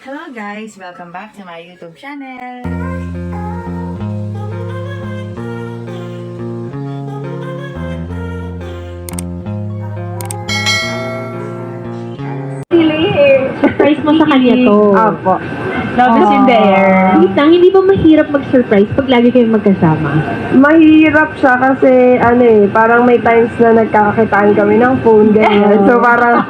Hello guys! Welcome back to my YouTube channel! Surprise mo sa kanya to. Opo. Love is in the air. Wait lang, hindi ba mahirap mag-surprise pag lagi kayong magkasama? Mahirap siya kasi parang may times na nagkakakitaan kami ng phone, ganyan. So parang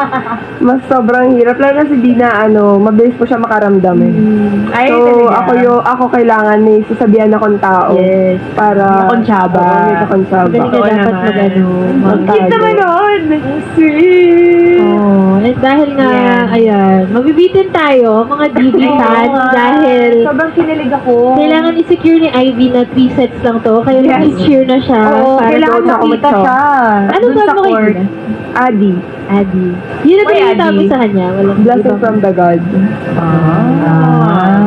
mas sobrang hirap. Lalo na si Dina, mabilis po siya makaramdam eh. Ay, So talaga? ako kailangan may sasabihan akong tao. Yes. Para Kakonsyaba. May kakonsyaba. Kasi ka Oo dapat naman. Cute naman nun! Sweet! Oh, at dahil nga, ayan, mabibitin tayo, mga DB fans, dahil Sobrang kinilig ako. kailangan i-secure ni Ivy na 3 sets lang to, kaya Yes. nag-cheer na siya. Oo, para kailangan doon ako makita mag-talk. siya. Ano Dun tawag sa mo kay court. Dina? Adi. Adi. Yun na Uy, talaga yung Adi. sa kanya. Walang Blessing ibang, from the God.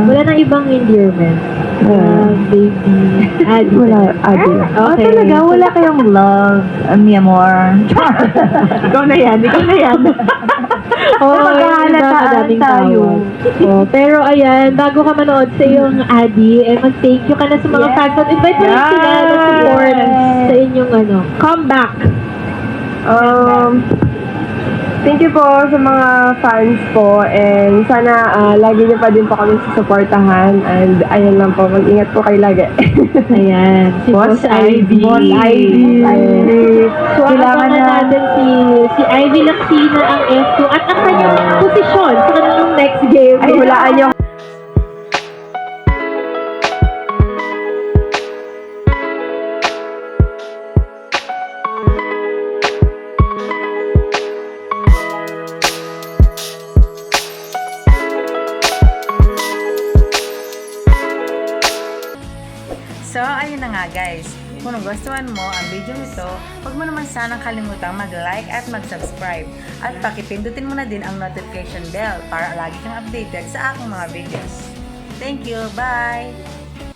wala nang ibang endearment. Baby. Adi. Wala, Adi. Okay. Talaga? Wala kayong love, mi amor. Ikaw na yan. Oo, Magkakalataan madaming tayo. tawag. Oh, pero ayan, bago ka manood sa iyong Adi, mag-thank you ka na sa mga Yes. fans at invite mo rin sila na support sa inyong comeback. Thank you po sa mga fans po and sana lagi niyo pa din po kami susuportahan and ayun lang po, mag-ingat po kayo lagi. Ayan, si Boss Ivy. Boss Ivy. So, Kailangan abangan na- natin si Ivy Laksina ang F2 at ang kanyang posisyon sa kanilang next game. Ay, hulaan niyo. So, ayun na nga guys. Kung nagustuhan mo ang video nito, huwag mo naman sanang kalimutang mag-like at mag-subscribe. At pakipindutin mo na din ang notification bell para lagi kang updated sa aking mga videos. Thank you! Bye!